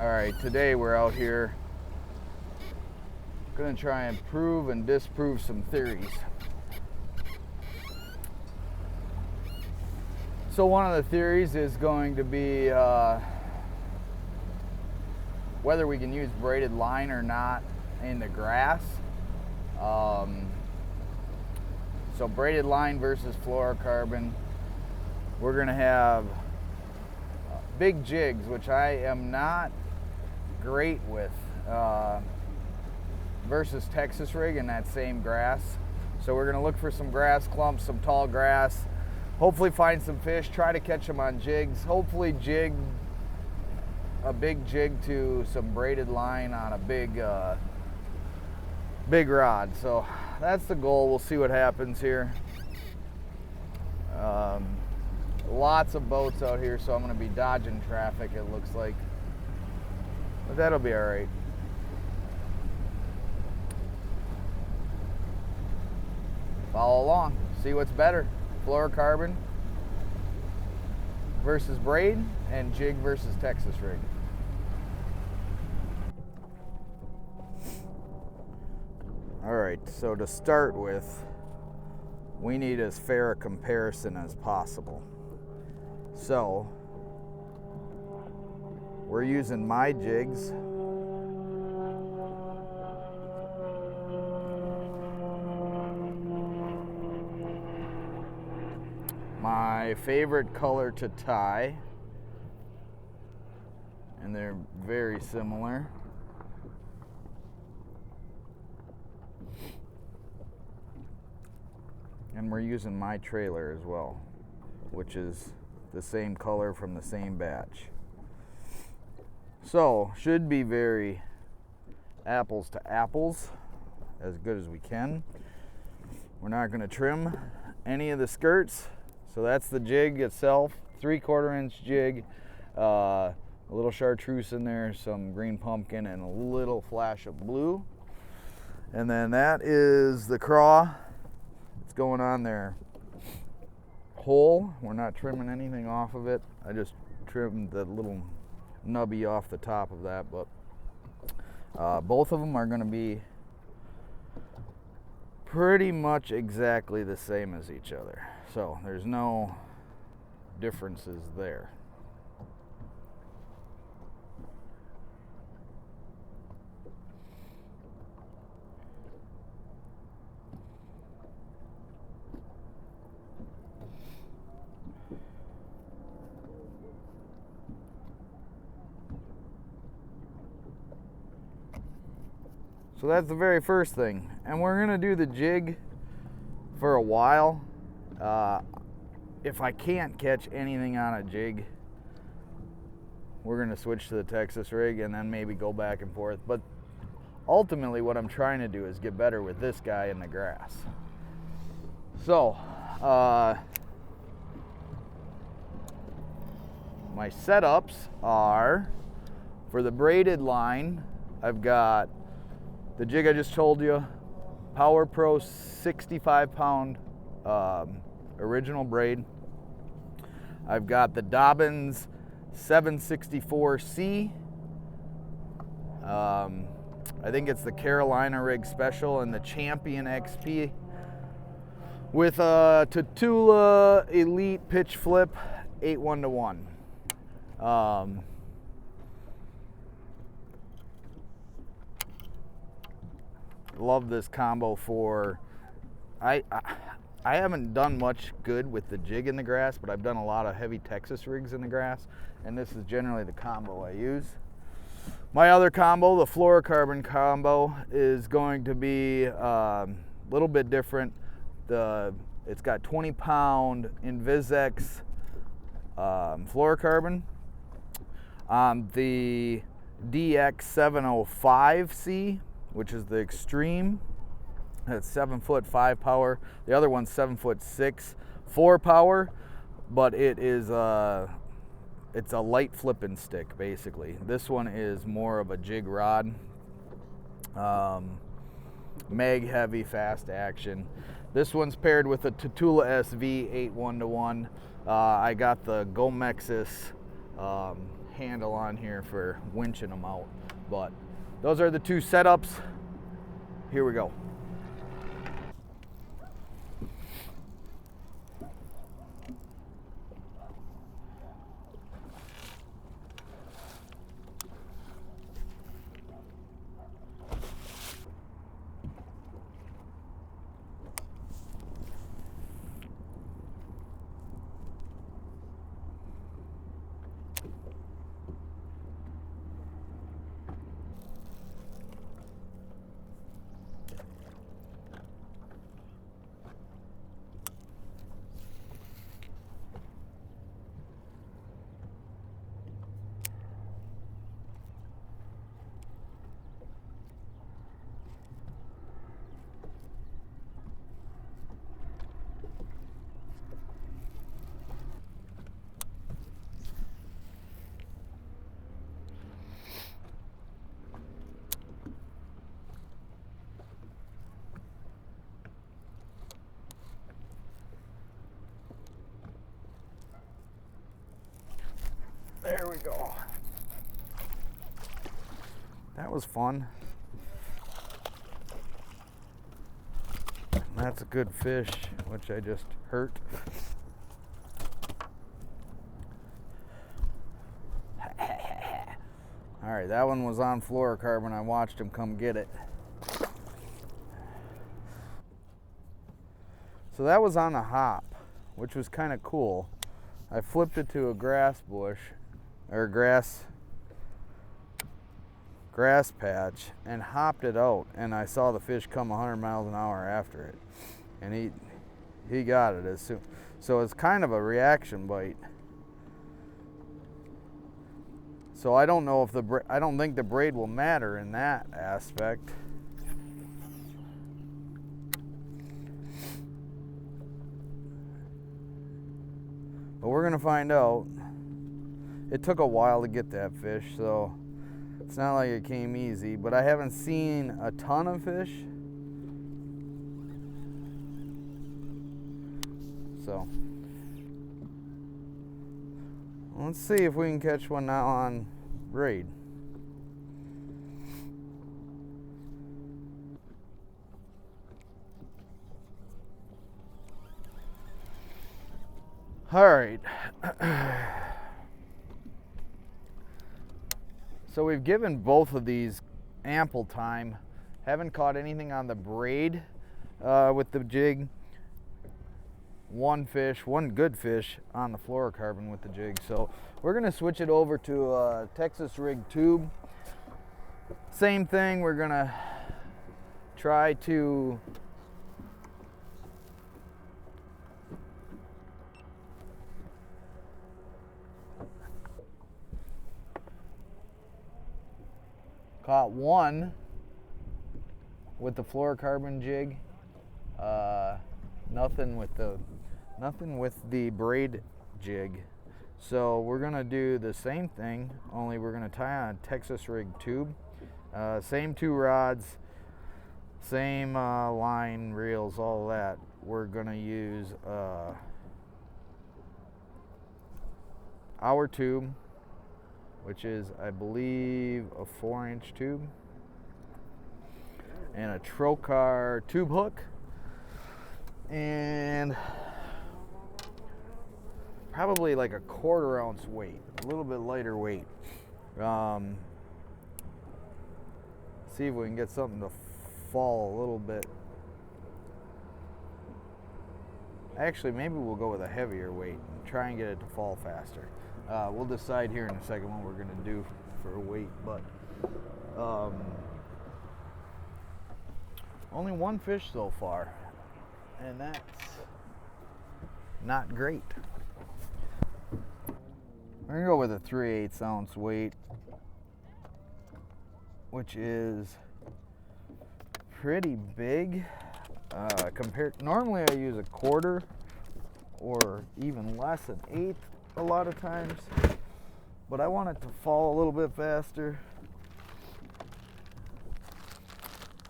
All right, today we're out here gonna try and prove and disprove some theories. So one of the theories is going to be whether we can use braided line or not in the grass. So braided line versus fluorocarbon. We're gonna have big jigs, which I am not great with, versus Texas rig in that same grass. So we're gonna look for some grass clumps, some tall grass, hopefully find some fish, try to catch them on jigs, hopefully jig a big jig to some braided line on a big rod. So that's the goal. We'll see what happens here. Lots of boats out here, so I'm going to be dodging traffic, it looks like, but that'll be all right. Follow along, see what's better, fluorocarbon versus braid, and jig versus Texas rig. All right, so to start with, we need as fair a comparison as possible. So we're using my jigs. My favorite color to tie, and they're very similar. And we're using my trailer as well, which is the same color from the same batch. So should be very apples to apples, as good as we can. We're not going to trim any of the skirts. So that's the jig itself, 3/4 inch jig, a little chartreuse in there, some green pumpkin, and a little flash of blue. And then that is the craw. It's going on there whole. We're not trimming anything off of it. I just trimmed the little nubby off the top of that, but both of them are going to be pretty much exactly the same as each other. So there's no differences there. So that's the very first thing. And we're gonna do the jig for a while. If I can't catch anything on a jig, we're gonna switch to the Texas rig and then maybe go back and forth. But ultimately what I'm trying to do is get better with this guy in the grass. So, my setups are, for the braided line, I've got the jig I just told you, Power Pro 65 pound original braid. I've got the Dobbins 764C. I think it's the Carolina rig special, and the Champion XP with a Tatula Elite pitch flip 8-1-1. Love this combo for, I haven't done much good with the jig in the grass, but I've done a lot of heavy Texas rigs in the grass, and this is generally the combo I use. My other combo, the fluorocarbon combo, is going to be a little bit different. It's got 20-pound Invisex fluorocarbon on the DX705C, which is the extreme. It's 7'5" power. The other one's 7'6", 4 power, but it is it's a light flipping stick basically. This one is more of a jig rod, mag heavy, fast action. This one's paired with a Tatula SV 8-1-1. I got the Gomexis handle on here for winching them out. But those are the two setups. Here we go. There we go. That was fun. That's a good fish, which I just hurt. All right, that one was on fluorocarbon. I watched him come get it. So that was on a hop, which was kind of cool. I flipped it to a grass bush, or grass patch, and hopped it out, and I saw the fish come 100 miles an hour after it, and he got it as soon. So it's kind of a reaction bite. So I don't know if I don't think the braid will matter in that aspect. But we're gonna find out. It took a while to get that fish, so it's not like it came easy, but I haven't seen a ton of fish. So let's see if we can catch one now on braid. All right. So we've given both of these ample time. Haven't caught anything on the braid with the jig. One good fish on the fluorocarbon with the jig. So we're gonna switch it over to a Texas rig tube. Same thing, we're gonna try to caught one with the fluorocarbon jig. Nothing with the braid jig. So we're gonna do the same thing, only we're gonna tie on a Texas rig tube. Same two rods, same line, reels, all that. We're gonna use our tube, which is, I believe, a 4-inch tube, and a trocar tube hook, and probably like a 1/4 ounce weight, a little bit lighter weight. See if we can get something to fall a little bit. Actually, maybe we'll go with a heavier weight and try and get it to fall faster. We'll decide here in a second what we're gonna do for a weight, but only one fish so far, and that's not great. We're gonna go with a 3/8 ounce weight, which is pretty big. Normally I use a 1/4 or even less than 1/8 a lot of times, but I want it to fall a little bit faster.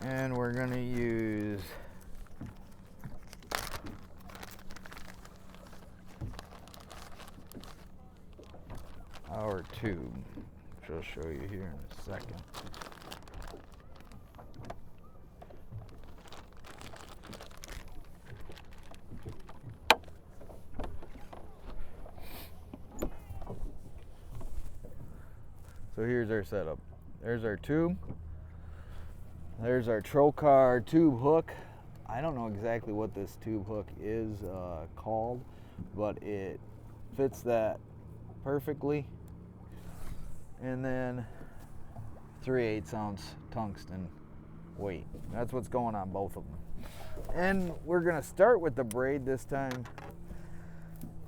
And we're gonna use our tube, which I'll show you here in a second. So here's our setup. There's our tube. There's our trocar tube hook. I don't know exactly what this tube hook is called, but it fits that perfectly. And then 3/8 ounce tungsten weight. That's what's going on both of them. And we're gonna start with the braid this time,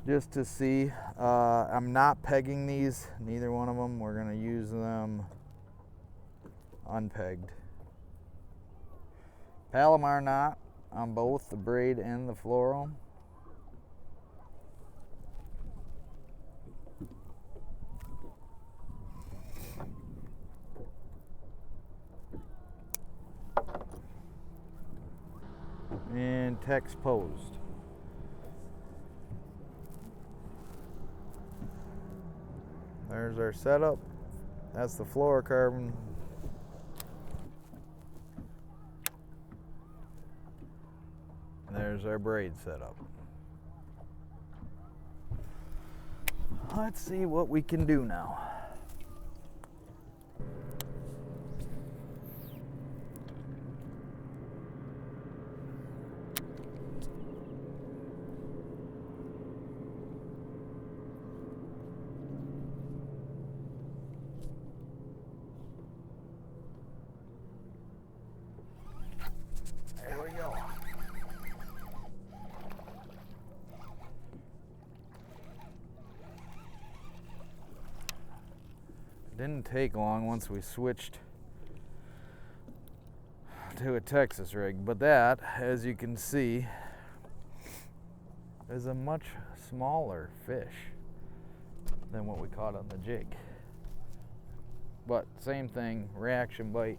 just to see. I'm not pegging these, neither one of them. We're gonna use them unpegged. Palomar knot on both the braid and the Flouro. And text posed. There's our setup. That's the fluorocarbon. There's our braid setup. Let's see what we can do now. There we go. Didn't take long once we switched to a Texas rig, but that, as you can see, is a much smaller fish than what we caught on the jig. But same thing, reaction bite.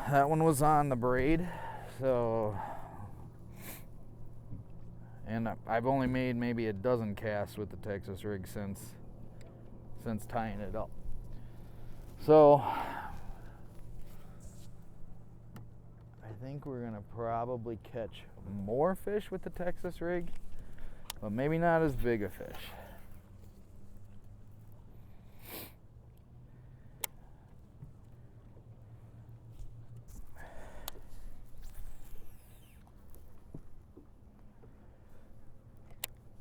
That one was on the braid, so, and I've only made maybe a dozen casts with the Texas rig since tying it up. So I think we're gonna probably catch more fish with the Texas rig, but maybe not as big a fish.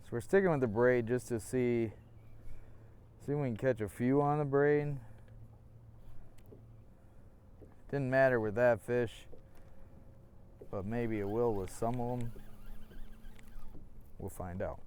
So we're sticking with the braid just to see if we can catch a few on the braid. Didn't matter with that fish, but maybe it will with some of them. We'll find out.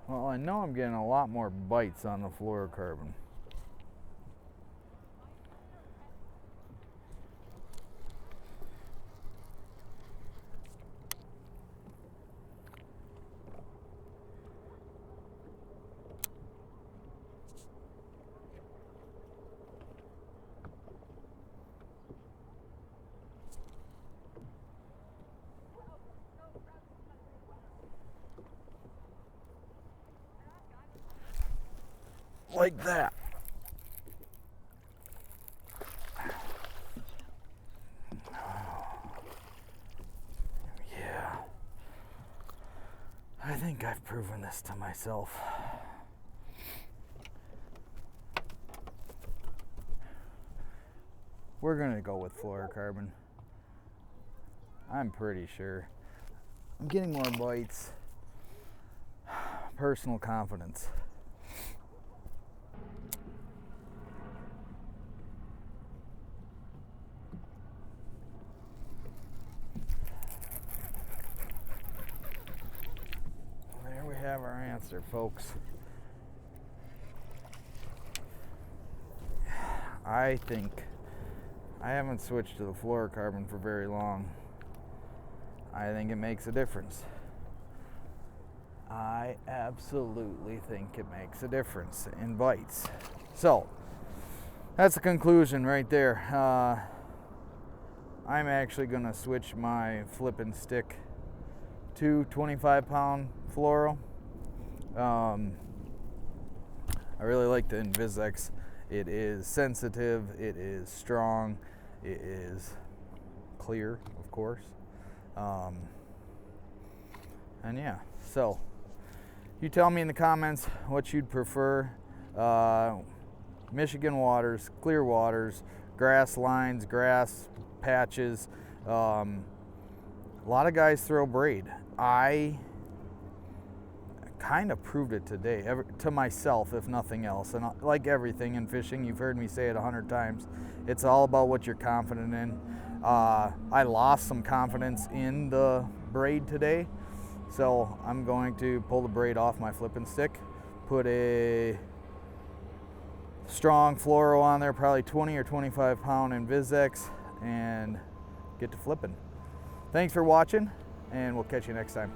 Well, I know I'm getting a lot more bites on the fluorocarbon. like that. Yeah, I think I've proven this to myself. We're gonna go with fluorocarbon. I'm pretty sure. I'm getting more bites. Personal confidence. There we have our answer, folks. I think I haven't switched to the fluorocarbon for very long. I think it makes a difference. I absolutely think it makes a difference in bites. So, that's the conclusion right there. I'm actually going to switch my flipping stick to 25-pound Flouro. I really like the Invisex. It is sensitive, it is strong, it is clear, of course. And yeah, so you tell me in the comments what you'd prefer. Michigan waters, clear waters, grass lines, grass patches. A lot of guys throw braid. I kind of proved it today, to myself, if nothing else. And like everything in fishing, you've heard me say it 100 times, it's all about what you're confident in. I lost some confidence in the braid today, so I'm going to pull the braid off my flipping stick, put a strong Flouro on there, probably 20 or 25 pound Invisex, and get to flipping. Thanks for watching, and we'll catch you next time.